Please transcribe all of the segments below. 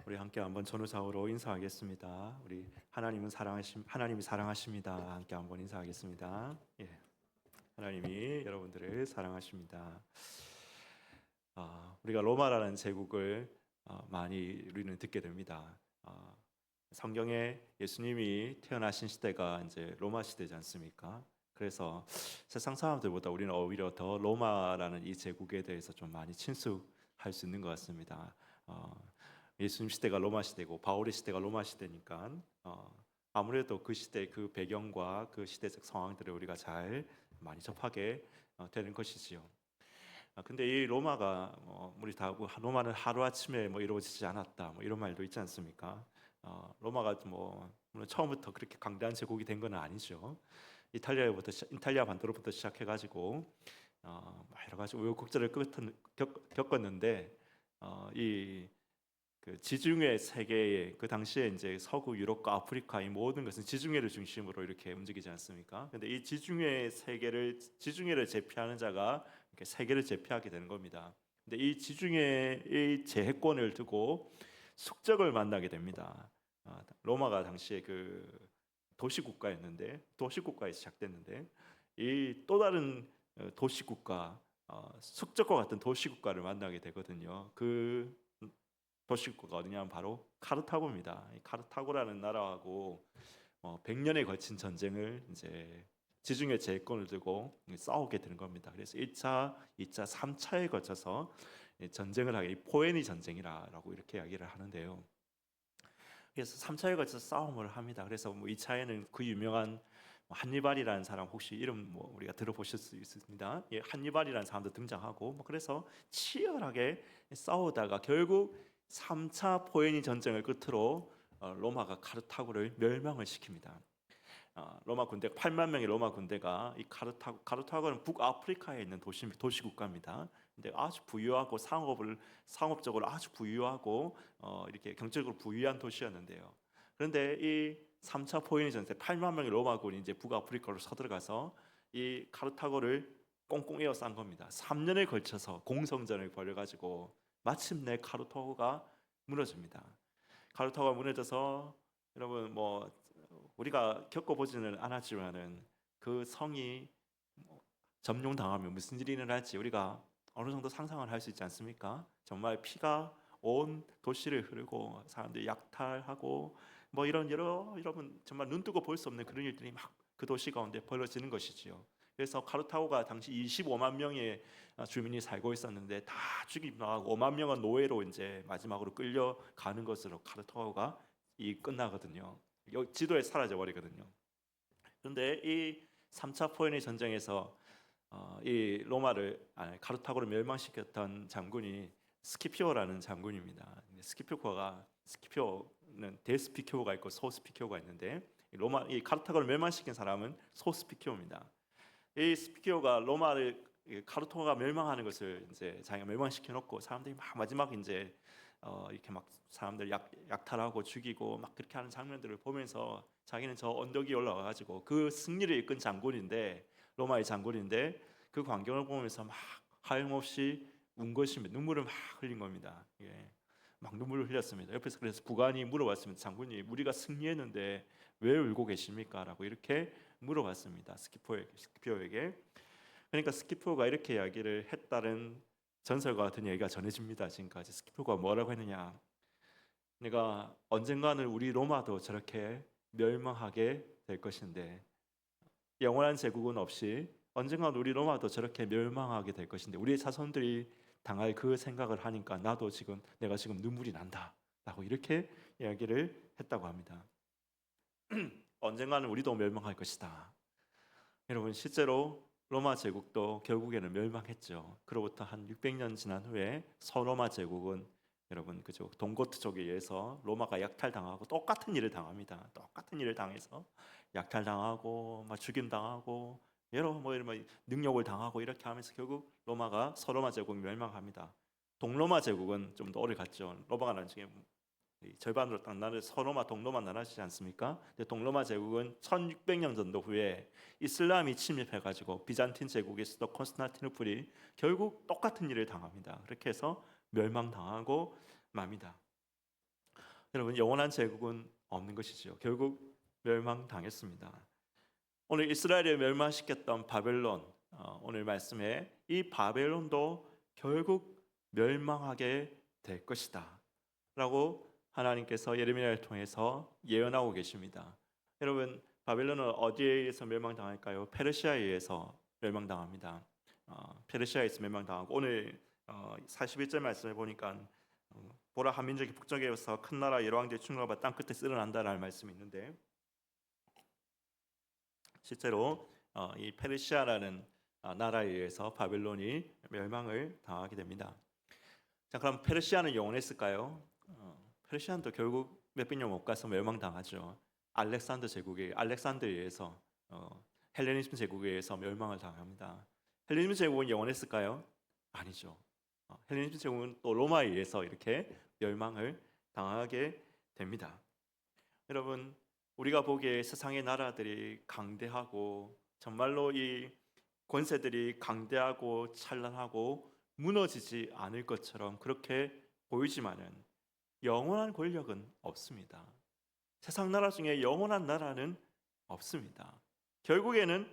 우리 함께 한번 전우사우로 인사하겠습니다. 우리 하나님이 사랑하십니다. 함께 한번 인사하겠습니다. 예, 하나님이 여러분들을 사랑하십니다. 우리가 로마라는 제국을 많이 우리는 듣게 됩니다. 성경에 예수님이 태어나신 시대가 이제 로마 시대지 않습니까? 그래서 세상 사람들보다 우리는 오히려 더 로마라는 이 제국에 대해서 좀 많이 친숙할 수 있는 것 같습니다. 예수님 시대가 로마 시대고 바울의 시대가 로마 시대니까 아무래도 그 시대 그 배경과 그 시대적 상황들을 우리가 잘 많이 접하게 되는 것이지요. 근데 이 로마가 우리 다 로마는 하루 아침에 뭐 이루어지지 않았다 뭐 이런 말도 있지 않습니까? 로마가 뭐 물론 처음부터 그렇게 강대한 제국이 된 건 아니죠. 이탈리아 반도로부터 시작해가지고 여러 가지 우여곡절을 겪었는데 이 그 지중해 세계의 그 당시에 이제 서구 유럽과 아프리카 이 모든 것은 지중해를 중심으로 이렇게 움직이지 않습니까? 근데 이 지중해를 제패하는 자가 이렇게 세계를 제패하게 되는 겁니다. 근데 이 지중해의 제해권을 두고 숙적을 만나게 됩니다. 로마가 당시에 그 도시국가였는데 도시국가에서 시작됐는데 이 또 다른 도시국가 숙적과 같은 도시국가를 만나게 되거든요. 그 도시국가가 어디냐면 바로 카르타고입니다. 이 카르타고라는 나라하고 100년에 걸친 전쟁을 이제 지중해 제해권을 두고 싸우게 되는 겁니다. 그래서 1차, 2차, 3차에 걸쳐서 전쟁을 하게 포에니 전쟁이라고 이렇게 이야기를 하는데요. 그래서 3차에 걸쳐서 싸움을 합니다. 그래서 뭐 2차에는 그 유명한 한니발이라는 사람 혹시 이름 뭐 우리가 들어보실 수 있습니다. 예, 한니발이라는 사람도 등장하고 뭐 그래서 치열하게 싸우다가 결국 3차 포에니 전쟁을 끝으로 로마가 카르타고를 멸망을 시킵니다. 로마 군대 8만 명의 로마 군대가 이 카르타고는 북아프리카에 있는 도시 국가입니다. 근데 아주 부유하고 상업적으로 아주 부유하고 이렇게 경제적으로 부유한 도시였는데요. 그런데 이 3차 포에니 전쟁 8만 명의 로마군이 이제 북아프리카로 서들어가서 이 카르타고를 꽁꽁 에워싼 겁니다. 3년에 걸쳐서 공성전을 벌여가지고 마침내 카르타고가 무너집니다. 카르타고가 무너져서 여러분 뭐 우리가 겪어보지는 않았지만은 그 성이 점령당하면 무슨 일이 일어날지 우리가 어느 정도 상상을 할 수 있지 않습니까? 정말 피가 온 도시를 흐르고 사람들이 약탈하고 뭐 이런 여러분 정말 눈 뜨고 볼 수 없는 그런 일들이 막 그 도시 가운데 벌어지는 것이지요. 그래서 카르타고가 당시 25만 명의 주민이 살고 있었는데 다 죽임당하고 5만 명은 노예로 이제 마지막으로 끌려가는 것으로 카르타고가 이 끝나거든요. 지도에 사라져 버리거든요. 그런데 이 3차 포에니 전쟁에서 이 카르타고를 멸망시켰던 장군이 스키피오라는 장군입니다. 스키피오는 데스피키오가 있고 소스피키오가 있는데 이 카르타고를 멸망시킨 사람은 소스피키오입니다. 이 스피키오가 카르타고가 멸망하는 것을 이제 자기가 멸망시켜 놓고 사람들이 막 마지막 이제 이렇게 막 사람들 약탈하고 죽이고 막 그렇게 하는 장면들을 보면서 자기는 저 언덕 위에 올라와 가지고 그 승리를 이끈 장군인데 로마의 장군인데 그 광경을 보면서 막 하염없이 운 것입니다. 눈물을 막 흘린 겁니다. 예. 막 눈물을 흘렸습니다. 옆에서 그래서 부관이 물어봤습니다. 장군님, 우리가 승리했는데 왜 울고 계십니까? 라고 이렇게 물어봤습니다. 스키피오에게. 그러니까 스키피오가 이렇게 이야기를 했다는 전설과 같은 얘기가 전해집니다. 지금까지 스키피오가 뭐라고 했느냐? 내가 언젠가는 우리 로마도 저렇게 멸망하게 될 것인데 영원한 제국은 없이 언젠가는 우리 로마도 저렇게 멸망하게 될 것인데 우리의 자손들이 당할 그 생각을 하니까 내가 지금 눈물이 난다라고 이렇게 이야기를 했다고 합니다. 언젠가는 우리도 멸망할 것이다. 여러분 실제로 로마 제국도 결국에는 멸망했죠. 그로부터 한 600년 지난 후에 서로마 제국은 여러분 그죠 동고트 쪽에 의해서 로마가 약탈당하고 똑같은 일을 당합니다. 똑같은 일을 당해서 약탈당하고 막 죽임당하고 여러 뭐 이런 뭐 능욕을 당하고 이렇게 하면서 결국 로마가 서로마 제국이 멸망합니다. 동로마 제국은 좀 더 오래 갔죠. 로마가 나중에 절반으로 딱 나눠 서로마 동로마 나눠지지 않습니까? 근데 동로마 제국은 1600년 정도 후에 이슬람이 침입해가지고 비잔틴 제국의 수도 콘스탄티노플이 결국 똑같은 일을 당합니다. 그렇게 해서 멸망당하고 맙니다. 여러분, 영원한 제국은 없는 것이죠. 결국 멸망당했습니다. 오늘 이스라엘을 멸망시켰던 바벨론, 오늘 말씀에 이 바벨론도 결국 멸망하게 될 것이다 라고 하나님께서 예레미야를 통해서 예언하고 계십니다. 여러분, 바벨론은 어디에 의해서 멸망당할까요? 페르시아에 의해서 멸망당합니다. 페르시아에서 멸망당하고, 오늘 41절 말씀을 보니까 보라, 한 민족이 북쪽에서 큰 나라 여러 왕들의 충돌을 받아 땅 끝에 쓰러난다라는 말씀이 있는데, 실제로 이 페르시아라는 나라에 의해서 바벨론이 멸망을 당하게 됩니다. 자, 그럼 페르시아는 영원했을까요? 페르시아도 결국 몇백 년 못 가서 멸망당하죠. 알렉산더에 의해서 헬레니즘 제국에 의해서 멸망을 당합니다. 헬레니즘 제국은 영원했을까요? 아니죠. 헬레니즘 제국은 또 로마에 의해서 이렇게 멸망을 당하게 됩니다. 여러분, 우리가 보기에 세상의 나라들이 강대하고 정말로 이 권세들이 강대하고 찬란하고 무너지지 않을 것처럼 그렇게 보이지만은 영원한 권력은 없습니다. 세상 나라 중에 영원한 나라는 없습니다. 결국에는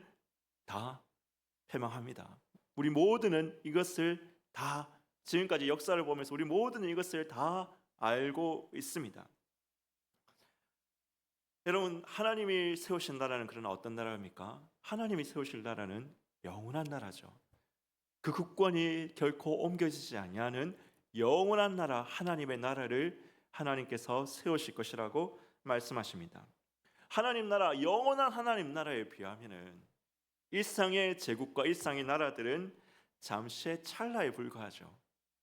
다 패망합니다. 우리 모두는 이것을 다, 지금까지 역사를 보면서 우리 모두는 이것을 다 알고 있습니다. 여러분, 하나님이 세우신 나라는 그러나 어떤 나라입니까? 하나님이 세우실 나라는 영원한 나라죠. 그 국권이 결코 옮겨지지 아니하는 영원한 나라, 하나님의 나라를 하나님께서 세우실 것이라고 말씀하십니다. 하나님 나라, 영원한 하나님 나라에 비하면은 일상의 제국과 일상의 나라들은 잠시의 찰나에 불과하죠.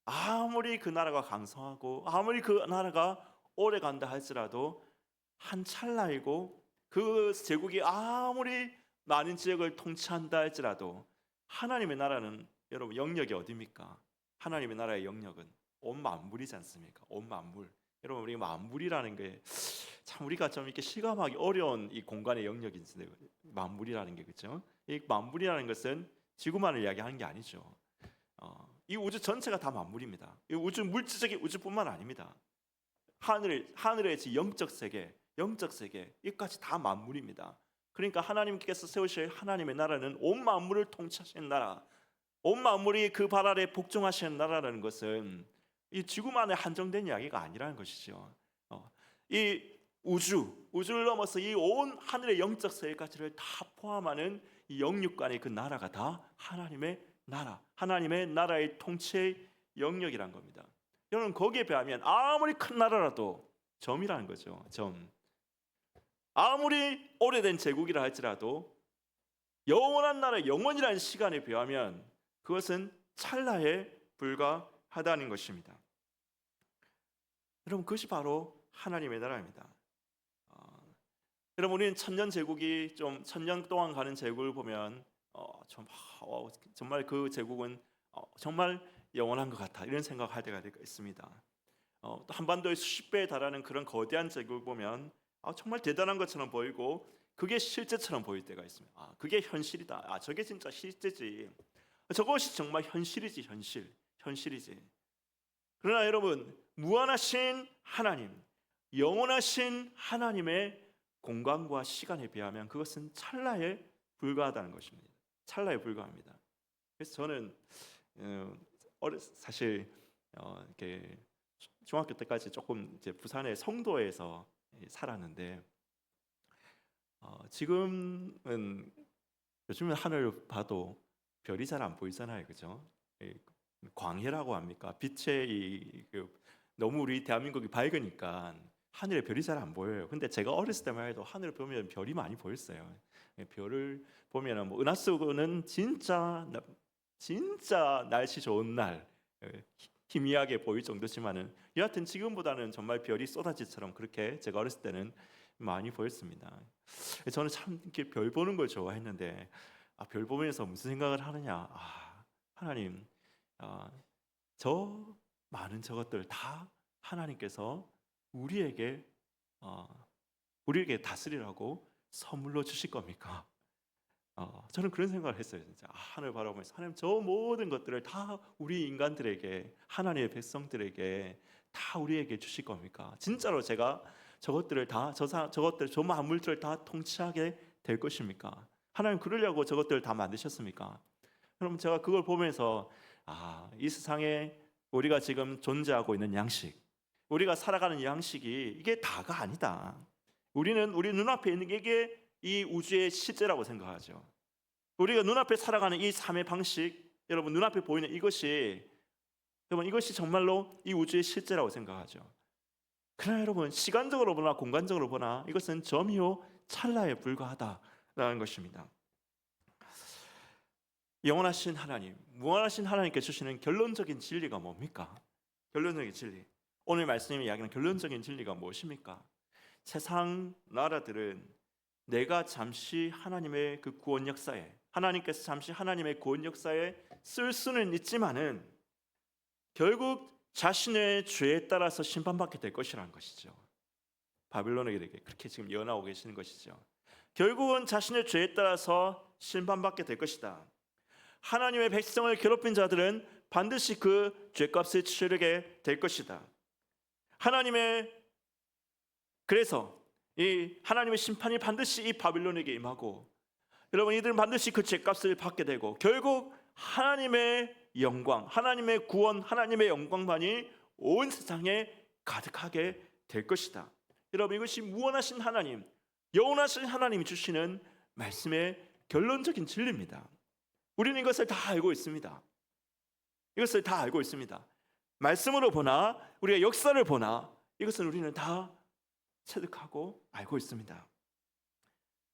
아무리 그 나라가 강성하고 아무리 그 나라가 오래 간다 할지라도 한 찰나이고, 그 제국이 아무리 많은 지역을 통치한다 할지라도 하나님의 나라는, 여러분, 영역이 어디입니까? 하나님의 나라의 영역은 온 만물이지 않습니까? 온 만물. 여러분, 우리 만물이라는 게 참 우리가 좀 이렇게 실감하기 어려운 이 공간의 영역인데, 만물이라는 게, 그렇죠? 이 만물이라는 것은 지구만을 이야기하는 게 아니죠. 이 우주 전체가 다 만물입니다. 이 우주, 물질적인 우주뿐만 아닙니다. 하늘의 영적 세계, 이까지 다 만물입니다. 그러니까 하나님께서 세우실 하나님의 나라는 온 만물을 통치하시는 나라, 온 만물이 그 발 아래 복종하시는 나라라는 것은 이 지구만에 한정된 이야기가 아니라는 것이죠. 이 우주를 넘어서 이 온 하늘의 영적 세계까지를 다 포함하는 이 영육간의 그 나라가 다 하나님의 나라, 하나님의 나라의 통치의 영역이란 겁니다. 여러분, 거기에 비하면 아무리 큰 나라라도 점이라는 거죠. 점. 아무리 오래된 제국이라 할지라도 영원한 나라, 영원이라는 시간에 비하면 그것은 찰나에 불과하다는 것입니다. 여러분, 그것이 바로 하나님의 나라입니다. 여러분, 우리는 천년 제국이 좀 천년 동안 가는 제국을 보면 정말 그 제국은 정말 영원한 것 같아, 이런 생각할 때가 있습니다. 또 한반도의 수십 배에 달하는 그런 거대한 제국을 보면 정말 대단한 것처럼 보이고 그게 실제처럼 보일 때가 있습니다. 그게 현실이다. 저게 진짜 실제지. 저것이 정말 현실이지, 현실이지. 그러나 여러분, 무한하신 하나님, 영원하신 하나님의 공간과 시간에 비하면 그것은 찰나에 불과하다는 것입니다. 찰나에 불과합니다. 그래서 저는 사실 이렇게 중학교 때까지 조금 이제 부산의 송도에서 살았는데, 지금은 요즘은 하늘 봐도 별이 잘 안 보이잖아요, 그죠? 광해라고 합니까? 빛의 너무 우리 대한민국이 밝으니까 하늘에 별이 잘 안 보여요. 근데 제가 어렸을 때만 해도 하늘을 보면 별이 많이 보였어요. 별을 보면은 뭐 은하수는 진짜 날씨 좋은 날 희미하게 보일 정도지만은, 여하튼 지금보다는 정말 별이 쏟아지처럼 그렇게 제가 어렸을 때는 많이 보였습니다. 저는 참 이렇게 별 보는 걸 좋아했는데, 별 보면서 무슨 생각을 하느냐? 하나님, 저 많은 저것들 다 하나님께서 우리에게 다스리라고 선물로 주실 겁니까? 저는 그런 생각을 했어요. 진짜 하늘 바라보면서, 하나님, 저 모든 것들을 다 우리 인간들에게, 하나님의 백성들에게 다 우리에게 주실 겁니까? 진짜로 제가 저것들을 다 저것들 저 만물들을 다 통치하게 될 것입니까? 하나님 그러려고 저것들을 다 만드셨습니까? 그럼 제가 그걸 보면서 이 세상에 우리가 지금 존재하고 있는 양식, 우리가 살아가는 양식이 이게 다가 아니다. 우리는 우리 눈앞에 있는 게 이 우주의 실제라고 생각하죠. 우리가 눈앞에 살아가는 이 삶의 방식, 여러분 눈앞에 보이는 이것이 정말로 이 우주의 실제라고 생각하죠. 그러나 여러분 시간적으로 보나 공간적으로 보나 이것은 점이요 찰나에 불과하다라는 것입니다. 영원하신 하나님, 무한하신 하나님께 주시는 결론적인 진리가 뭡니까? 결론적인 진리. 오늘 말씀이 이야기하는 결론적인 진리가 무엇입니까? 세상 나라들은 내가 잠시 하나님의 그 구원 역사에, 하나님께서 잠시 하나님의 구원 역사에 쓸 수는 있지만은 결국 자신의 죄에 따라서 심판받게 될 것이라는 것이죠. 바빌론에게 그렇게 지금 예언하고 계시는 것이죠. 결국은 자신의 죄에 따라서 심판받게 될 것이다. 하나님의 백성을 괴롭힌 자들은 반드시 그 죄값을 치르게 될 것이다. 그래서 이 하나님의 심판이 반드시 이 바빌론에게 임하고, 여러분 이들은 반드시 그 죄값을 받게 되고 결국 하나님의 영광, 하나님의 구원, 하나님의 영광만이 온 세상에 가득하게 될 것이다. 여러분 이것이 무한하신 하나님, 영원하신 하나님이 주시는 말씀의 결론적인 진리입니다. 우리는 이것을 다 알고 있습니다. 이것을 다 알고 있습니다. 말씀으로 보나 우리가 역사를 보나 이것은 우리는 다 체득하고 알고 있습니다.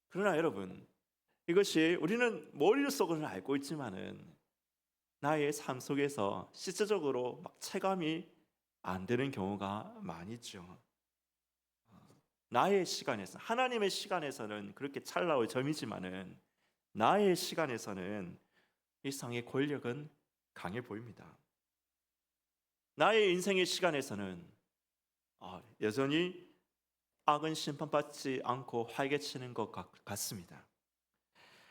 그러나 여러분 이것이 우리는 머릿속으로는 알고 있지만은 나의 삶 속에서 실제적으로 막 체감이 안 되는 경우가 많이 있죠. 나의 시간에서, 하나님의 시간에서는 그렇게 찰나의 점이지만은 나의 시간에서는 이 세상의 권력은 강해 보입니다. 나의 인생의 시간에서는 여전히 악은 심판받지 않고 활개치는 것 같습니다.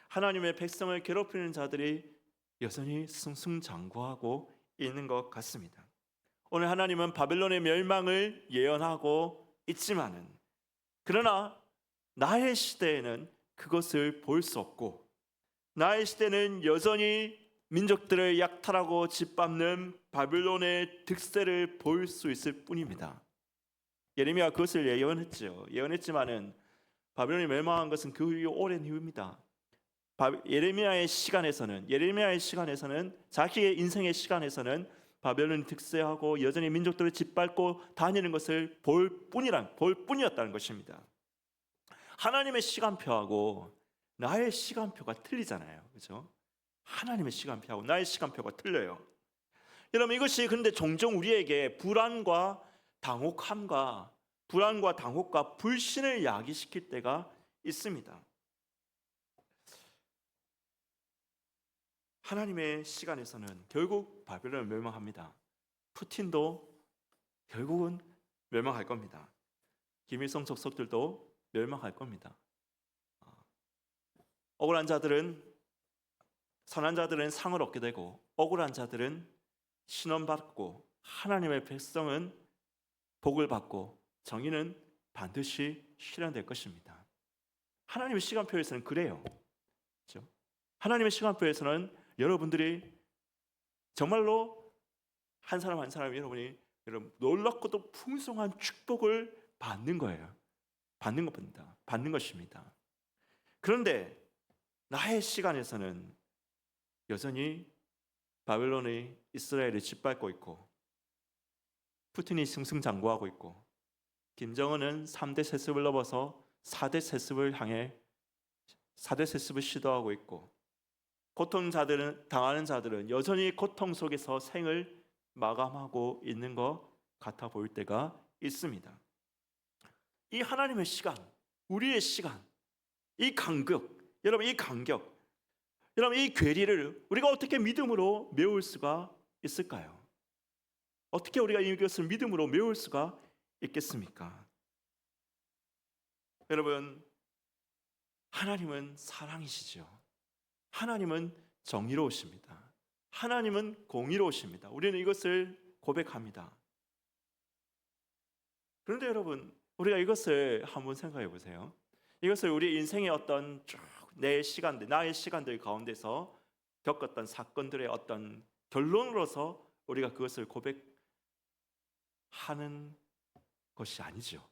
하나님의 백성을 괴롭히는 자들이 여전히 승승장구하고 있는 것 같습니다. 오늘 하나님은 바벨론의 멸망을 예언하고 있지만은, 그러나 나의 시대에는 그것을 볼 수 없고, 나의 시대는 여전히 민족들을 약탈하고 짓밟는 바벨론의 득세를 볼 수 있을 뿐입니다. 예레미야가 그것을 예언했지만은 바벨론이 멸망한 것은 그 이후 오랜 후입니다. 예레미야의 시간에서는 자기의 인생의 시간에서는 바벨론이 득세하고 여전히 민족들을 짓밟고 다니는 것을 볼 뿐이었다는 것입니다. 하나님의 시간표하고 나의 시간표가 틀리잖아요, 그렇죠? 하나님의 시간표하고 나의 시간표가 틀려요. 여러분 이것이 그런데 종종 우리에게 불안과 당혹과 불신을 야기시킬 때가 있습니다. 하나님의 시간에서는 결국 바벨론을 멸망합니다. 푸틴도 결국은 멸망할 겁니다. 김일성 족속들도 멸망할 겁니다. 억울한 자들은, 선한 자들은 상을 얻게 되고 억울한 자들은 신원받고 하나님의 백성은 복을 받고 정의는 반드시 실현될 것입니다. 하나님의 시간표에서는 그래요. 그렇죠? 하나님의 시간표에서는 여러분들이 정말로 한 사람 한 사람 여러분 놀랍고도 풍성한 축복을 받는 거예요. 받는 것입니다. 그런데 나의 시간에서는 여전히 바벨론이 이스라엘을 짓밟고 있고 푸틴이 승승장구하고 있고 김정은은 3대 세습을 넘어서 4대 세습을 향해 4대 세습을 시도하고 있고 당하는 자들은 여전히 고통 속에서 생을 마감하고 있는 것 같아 보일 때가 있습니다. 이 하나님의 시간, 우리의 시간, 이 간격, 여러분 이 괴리를 우리가 어떻게 믿음으로 메울 수가 있을까요? 어떻게 우리가 이것을 믿음으로 메울 수가 있겠습니까? 여러분, 하나님은 사랑이시죠. 하나님은 정의로우십니다. 하나님은 공의로우십니다. 우리는 이것을 고백합니다. 그런데 여러분, 우리가 이것을 한번 생각해 보세요. 이것을 우리 인생의 어떤 쭉 내 시간들, 나의 시간들 가운데서 겪었던 사건들의 어떤 결론으로서 우리가 그것을 고백하는 것이 아니죠.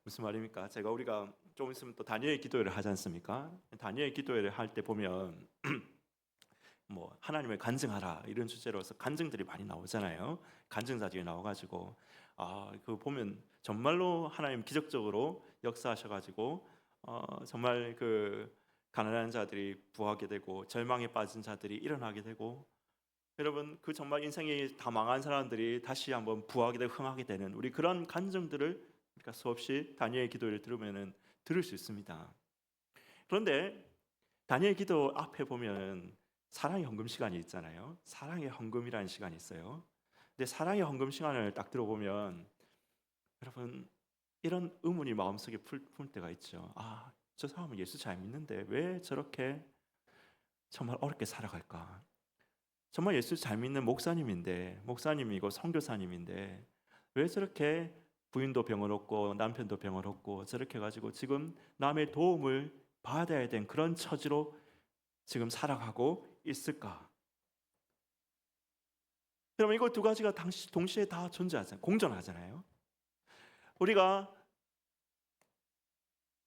무슨 말입니까? 우리가 좀 있으면 또 다니엘 기도회를 하지 않습니까? 다니엘 기도회를 할 때 보면 뭐 하나님을 간증하라 이런 주제로서 간증들이 많이 나오잖아요. 간증자들이 나와가지고 그 보면 정말로 하나님 기적적으로 역사하셔가지고 정말 그 가난한 자들이 부하게 되고 절망에 빠진 자들이 일어나게 되고, 여러분 그 정말 인생이 다 망한 사람들이 다시 한번 부하게 되고 흥하게 되는 우리 그런 간증들을 우리가 수없이 다니엘 기도를 들으면은 들을 수 있습니다. 그런데 다니엘 기도 앞에 보면 사랑의 헌금 시간이 있잖아요. 사랑의 헌금이라는 시간이 있어요. 근데 사랑의 헌금 시간을 딱 들어보면 여러분 이런 의문이 마음속에 풀 때가 있죠. 저 사람은 예수 잘 믿는데 왜 저렇게 정말 어렵게 살아갈까? 정말 예수 잘 믿는 목사님이고 선교사님인데 왜 저렇게 부인도 병을 얻고 남편도 병을 얻고 저렇게 가지고 지금 남의 도움을 받아야 된 그런 처지로 지금 살아가고 있을까? 여러분 이거 두 가지가 동시에 다 존재하잖아요. 공존하잖아요. 우리가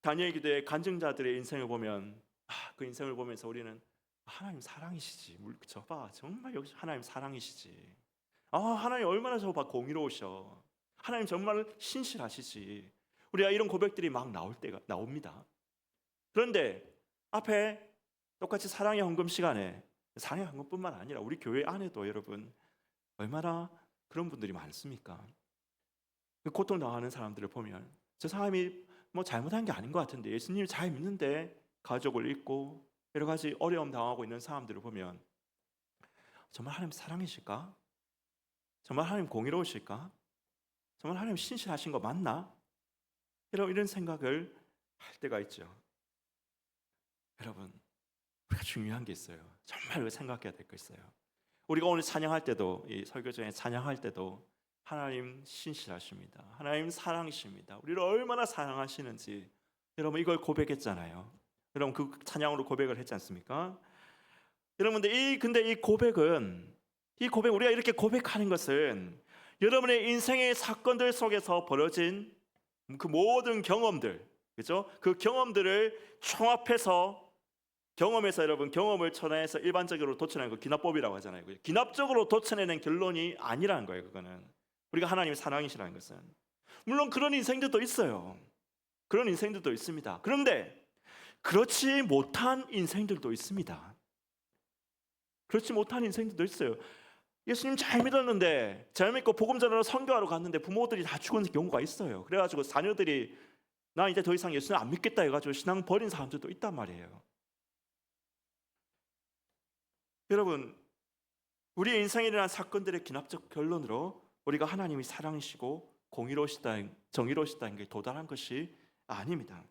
다니엘 기도의 간증자들의 인생을 보면 그 인생을 보면서 우리는 하나님 사랑이시지. 저봐 정말 여기서 하나님 사랑이시지. 하나님 얼마나 저봐 공의로우셔. 하나님 정말 신실하시지. 우리가 이런 고백들이 막 나올 때가 나옵니다. 그런데 앞에 똑같이 사랑의 헌금 시간에 사랑의 헌금뿐만 아니라 우리 교회 안에도 여러분 얼마나 그런 분들이 많습니까? 그 고통당하는 사람들을 보면 저 사람이 뭐 잘못한 게 아닌 것 같은데 예수님 잘 믿는데 가족을 잃고 여러 가지 어려움 당하고 있는 사람들을 보면 정말 하나님 사랑이실까? 정말 하나님 공의로우실까? 정말 하나님 신실하신 거 맞나? 이런 생각을 할 때가 있죠. 여러분 우리가 중요한 게 있어요. 정말 생각해야 될 거 있어요. 우리가 오늘 찬양할 때도 이 설교 중에 찬양할 때도 하나님 신실하십니다. 하나님 사랑이십니다. 우리를 얼마나 사랑하시는지 여러분 이걸 고백했잖아요. 여러분 그 찬양으로 고백을 했지 않습니까? 여러분들 근데 이 고백 우리가 이렇게 고백하는 것은 여러분의 인생의 사건들 속에서 벌어진 그 모든 경험들, 그렇죠? 그 경험들을 총합해서 경험에서 여러분 경험을 전해서 일반적으로 도출하는 거 기납법이라고 하잖아요. 기납적으로 도출해낸 결론이 아니라는 거예요. 그거는 우리가 하나님의 사랑이시라는 것은 물론 그런 인생들도 있어요. 그런 인생들도 있습니다. 그런데 그렇지 못한 인생들도 있습니다. 그렇지 못한 인생들도 있어요. 예수님 잘 믿었는데 잘 믿고 복음 전하러 선교하러 갔는데 부모들이 다 죽은 경우가 있어요. 그래가지고 자녀들이 나 이제 더 이상 예수님 안 믿겠다 해가지고 신앙 버린 사람들도 있단 말이에요. 여러분 우리의 인생에 일어난 사건들의 기납적 결론으로 우리가 하나님이 사랑이시고 정의로우시다는 게 도달한 것이 아닙니다.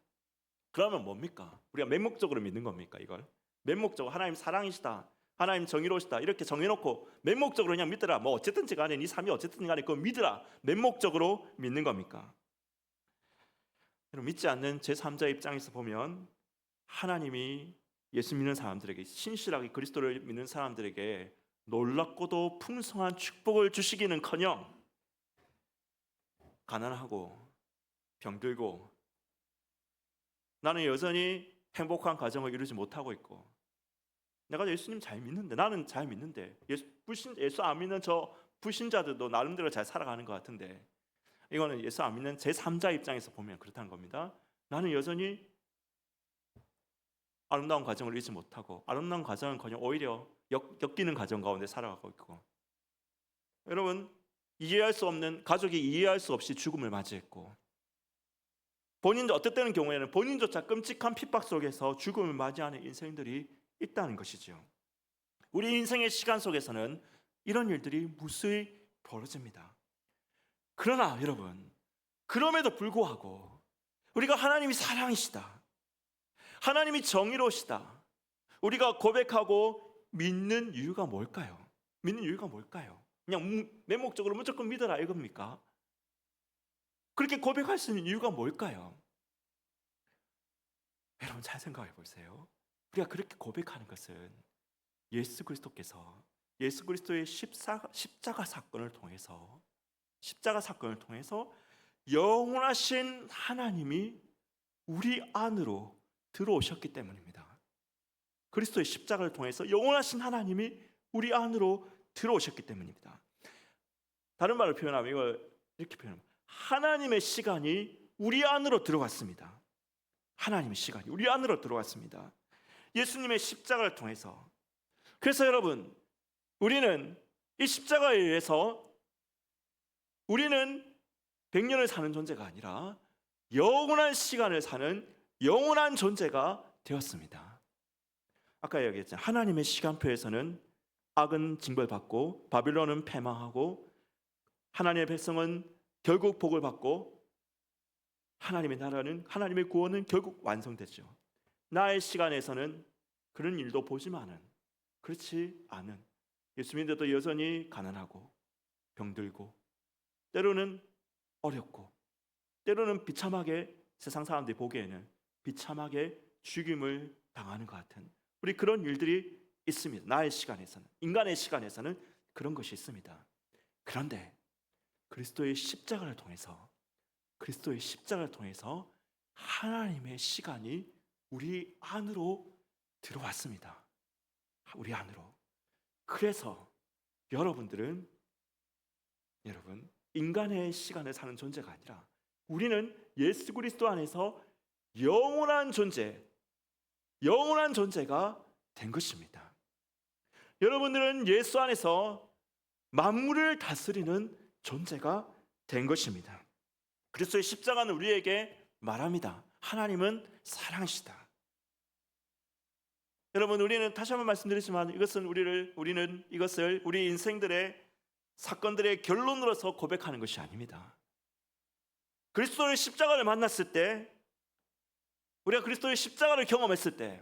그러면 뭡니까? 우리가 맹목적으로 믿는 겁니까? 이걸 맹목적으로 하나님 사랑이시다, 하나님 정의로우시다 이렇게 정해놓고 맹목적으로 그냥 믿더라. 뭐 어쨌든지 간에 네 삶이 어쨌든 간에 그거 믿으라. 맹목적으로 믿는 겁니까? 여러분 믿지 않는 제3자 입장에서 보면 하나님이 예수 믿는 사람들에게 신실하게 그리스도를 믿는 사람들에게 놀랍고도 풍성한 축복을 주시기는커녕 가난하고 병들고 나는 여전히 행복한 가정을 이루지 못하고 있고 내가 예수님 잘 믿는데 나는 잘 믿는데 예수 안 믿는 저 불신자들도 나름대로 잘 살아가는 것 같은데 이거는 예수 안 믿는 제3자 입장에서 보면 그렇다는 겁니다. 나는 여전히 아름다운 가정을 이루지 못하고 아름다운 가정은 그냥 오히려 엮이는 가정 가운데 살아가고 있고 여러분 가족이 이해할 수 없이 죽음을 맞이했고 본인도 어떨 때는 경우에는 본인조차 끔찍한 핍박 속에서 죽음을 맞이하는 인생들이 있다는 것이죠. 우리 인생의 시간 속에서는 이런 일들이 무수히 벌어집니다. 그러나 여러분 그럼에도 불구하고 우리가 하나님이 사랑이시다, 하나님이 정의로우시다 우리가 고백하고 믿는 이유가 뭘까요? 믿는 이유가 뭘까요? 그냥 맹목적으로 무조건 믿어라 이겁니까? 그렇게 고백할 수 있는 이유가 뭘까요? 여러분 잘 생각해 보세요. 우리가 그렇게 고백하는 것은 예수 그리스도께서 예수 그리스도의 십자가 사건을 통해서 영원하신 하나님이 우리 안으로 들어오셨기 때문입니다. 그리스도의 십자가를 통해서 영원하신 하나님이 우리 안으로 들어오셨기 때문입니다. 다른 말로 표현하면 이걸 이렇게 표현합니다. 하나님의 시간이 우리 안으로 들어갔습니다. 하나님의 시간이 우리 안으로 들어갔습니다. 예수님의 십자가를 통해서. 그래서 여러분, 우리는 이 십자가에 의해서 우리는 100년을 사는 존재가 아니라 영원한 시간을 사는 영원한 존재가 되었습니다. 아까 얘기했잖아요. 하나님의 시간표에서는 악은 징벌받고 바빌론은 패망하고 하나님의 백성은 결국 복을 받고 하나님의 나라는, 하나님의 구원은 결국 완성되죠. 나의 시간에서는 그런 일도 보지만은 그렇지 않은, 예수 믿는데도 여전히 가난하고 병들고 때로는 어렵고 때로는 비참하게, 세상 사람들이 보기에는 비참하게 죽임을 당하는 것 같은 우리 그런 일들이 있습니다. 나의 시간에서는, 인간의 시간에서는 그런 것이 있습니다. 그런데 그리스도의 십자가를 통해서 하나님의 시간이 우리 안으로 들어왔습니다. 우리 안으로. 그래서 여러분 인간의 시간을 사는 존재가 아니라 우리는 예수 그리스도 안에서 영원한 존재가 된 것입니다. 여러분들은 예수 안에서 만물을 다스리는 존재가 된 것입니다. 그리스도의 십자가는 우리에게 말합니다. 하나님은 사랑이시다. 여러분, 우리는 다시 한번 말씀드리지만 우리는 이것을 우리 인생들의 사건들의 결론으로서 고백하는 것이 아닙니다. 그리스도의 십자가를 만났을 때, 우리가 그리스도의 십자가를 경험했을 때,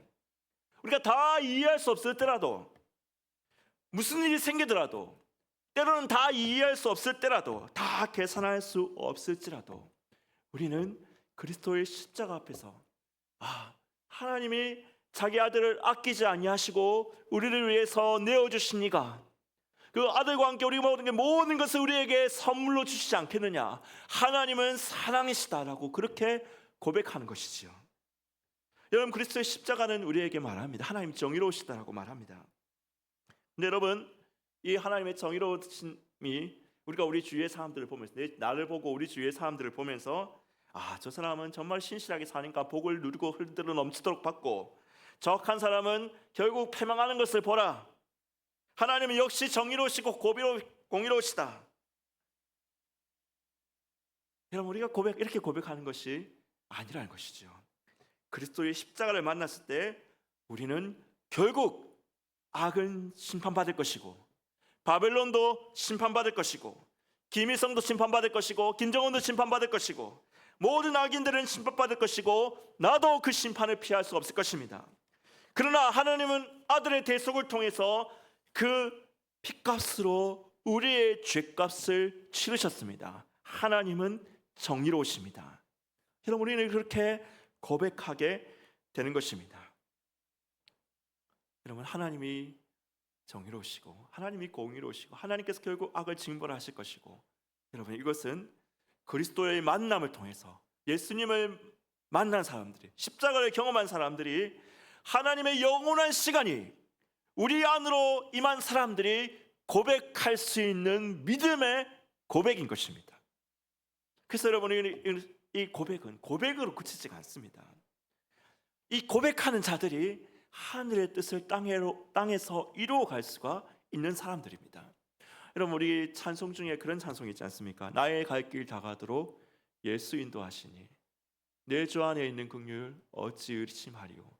우리가 다 이해할 수 없을 때라도, 무슨 일이 생기더라도, 때로는 다 이해할 수 없을 때라도, 다 계산할 수 없을지라도 우리는 그리스도의 십자가 앞에서 하나님이 자기 아들을 아끼지 아니하시고 우리를 위해서 내어주시니까 그 아들과 함께 우리가 모든 것을 우리에게 선물로 주시지 않겠느냐. 하나님은 사랑이시다라고 그렇게 고백하는 것이지요. 여러분, 그리스도의 십자가는 우리에게 말합니다. 하나님 정의로우시다라고 말합니다. 근데 여러분, 이 하나님의 정의로우심이 우리가 우리 주위의 사람들을 보면서, 나를 보고 우리 주위의 사람들을 보면서 저 사람은 정말 신실하게 사니까 복을 누리고 흘들어 넘치도록 받고, 저 악한 사람은 결국 패망하는 것을 보라. 하나님은 역시 정의로우시고 공의로우시다. 여러분, 우리가 이렇게 고백하는 것이 아니라는 것이죠. 그리스도의 십자가를 만났을 때 우리는 결국 악은 심판받을 것이고, 바벨론도 심판받을 것이고, 김일성도 심판받을 것이고, 김정은도 심판받을 것이고, 모든 악인들은 심판받을 것이고, 나도 그 심판을 피할 수 없을 것입니다. 그러나 하나님은 아들의 대속을 통해서 그 핏값으로 우리의 죄값을 치르셨습니다. 하나님은 정의로우십니다. 여러분, 우리는 그렇게 고백하게 되는 것입니다. 여러분, 하나님이 정의로우시고 하나님이 공의로우시고 하나님께서 결국 악을 징벌하실 것이고, 여러분, 이것은 그리스도의 만남을 통해서 예수님을 만난 사람들이, 십자가를 경험한 사람들이, 하나님의 영원한 시간이 우리 안으로 임한 사람들이 고백할 수 있는 믿음의 고백인 것입니다. 그래서 여러분, 이 고백은 고백으로 그치지가 않습니다. 이 고백하는 자들이 하늘의 뜻을 땅에서 이루어갈 수가 있는 사람들입니다. 여러분, 우리 찬송 중에 그런 찬송이 있지 않습니까? 나의 갈 길 다가도록 예수 인도하시니 내 주 안에 있는 긍휼 어찌 의심하리요.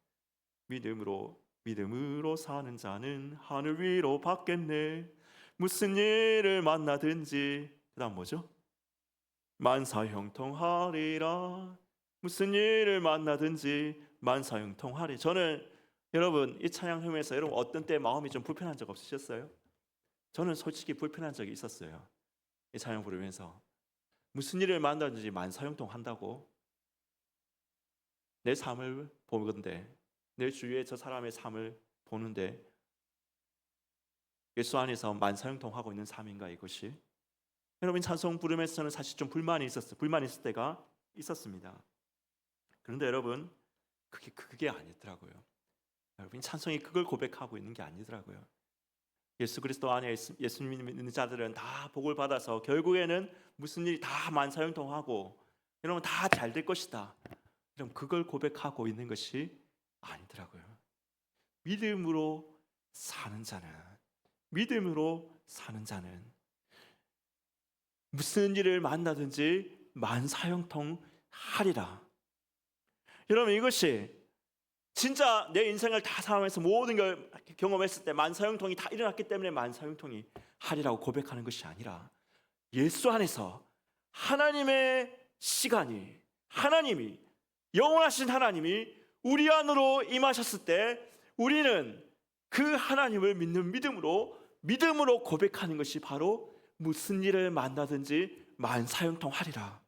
믿음으로 사는 자는 하늘 위로 받겠네. 무슨 일을 만나든지, 그 다음 뭐죠? 만사형통하리라. 무슨 일을 만나든지 만사형통하리. 저는 여러분, 이 찬양 흐르면서 여러분 어떤 때 마음이 좀 불편한 적 없으셨어요? 저는 솔직히 불편한 적이 있었어요. 이 찬양 부르면서 무슨 일을 만나든지 만사형통한다고? 내 삶을 보건대, 내 주위에 저 사람의 삶을 보는데 예수 안에서 만사형통하고 있는 삶인가 이것이? 여러분 찬송 부르면서는 사실 좀 불만이 있을 때가 있었습니다. 그런데 여러분 그게 아니더라고요. 여러분 찬송이 그걸 고백하고 있는 게 아니더라고요. 예수 그리스도 안에 예수님 믿는 자들은 다 복을 받아서 결국에는 무슨 일이 다 만사형통하고 여러분 다 잘 될 것이다. 여러분 그걸 고백하고 있는 것이 아니더라고요. 믿음으로 사는 자는 무슨 일을 만나든지 만사형통하리라. 여러분 이것이 진짜 내 인생을 다 살아가면서 모든 걸 경험했을 때 만사형통이 다 일어났기 때문에 만사형통이 하리라고 고백하는 것이 아니라 예수 안에서 하나님의 시간이 하나님이 영원하신 하나님이 우리 안으로 임하셨을 때 우리는 그 하나님을 믿는 믿음으로 고백하는 것이 바로 무슨 일을 만나든지 만사형통하리라.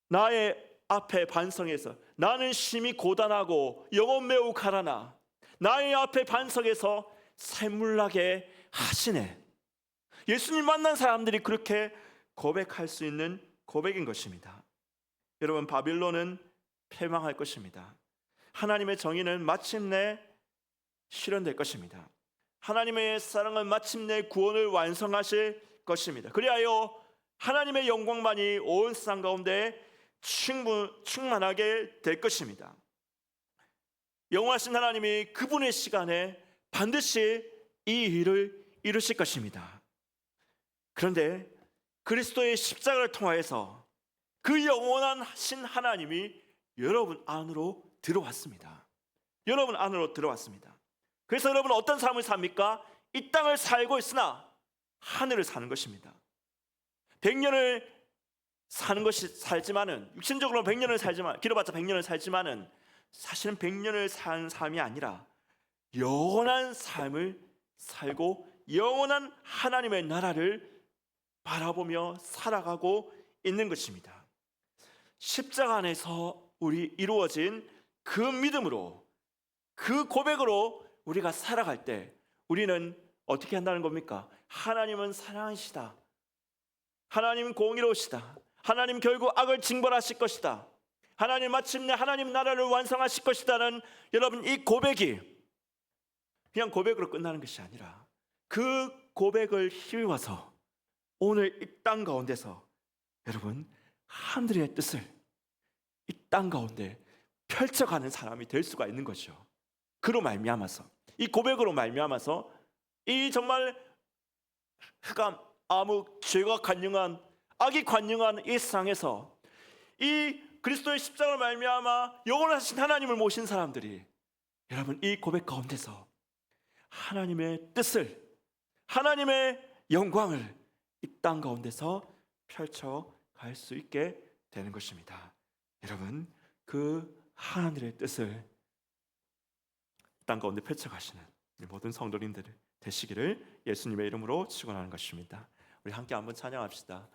나의 앞에 반성해서 나는 심히 고단하고 영혼 매우 가라나 나의 앞에 반성해서 샘물나게 하시네. 예수님 만난 사람들이 그렇게 고백할 수 있는 고백인 것입니다. 여러분 바빌론은 패망할 것입니다. 하나님의 정의는 마침내 실현될 것입니다. 하나님의 사랑은 마침내 구원을 완성하실 것입니다. 그리하여 하나님의 영광만이 온 세상 가운데 충만하게 될 것입니다. 영원하신 하나님이 그분의 시간에 반드시 이 일을 이루실 것입니다. 그런데 그리스도의 십자가를 통하여서 그 영원하신 하나님이 여러분 안으로 들어왔습니다. 여러분 안으로 들어왔습니다. 그래서 여러분 어떤 삶을 삽니까? 이 땅을 살고 있으나 하늘을 사는 것입니다. 100년을 사는 것이 살지만은 육신적으로 100년을 살지만 길어봤자 100년을 살지만은 사실은 100년을 사는 삶이 아니라 영원한 삶을 살고 영원한 하나님의 나라를 바라보며 살아가고 있는 것입니다. 십자가 안에서 우리 이루어진 그 믿음으로 그 고백으로 우리가 살아갈 때 우리는 어떻게 한다는 겁니까? 하나님은 사랑이시다. 하나님은 공의로우시다. 하나님 결국 악을 징벌하실 것이다. 하나님 마침내 하나님 나라를 완성하실 것이다는 여러분 이 고백이 그냥 고백으로 끝나는 것이 아니라 그 고백을 힘입어서 오늘 이 땅 가운데서 여러분 하늘의 뜻을 이 땅 가운데 펼쳐가는 사람이 될 수가 있는 거죠. 그로 말미암아서 이 고백으로 말미암아서 이 정말 흑암, 암흑, 죄가 관영한 악이 관영한 이 세상에서 이 그리스도의 십자가로 말미암아 영원하신 하나님을 모신 사람들이 여러분 이 고백 가운데서 하나님의 뜻을 하나님의 영광을 이 땅 가운데서 펼쳐갈 수 있게 되는 것입니다. 여러분 그 하늘의 뜻을 땅 가운데 펼쳐가시는 모든 성도님들 되시기를 예수님의 이름으로 축원하는 것입니다. 우리 함께 한번 찬양합시다.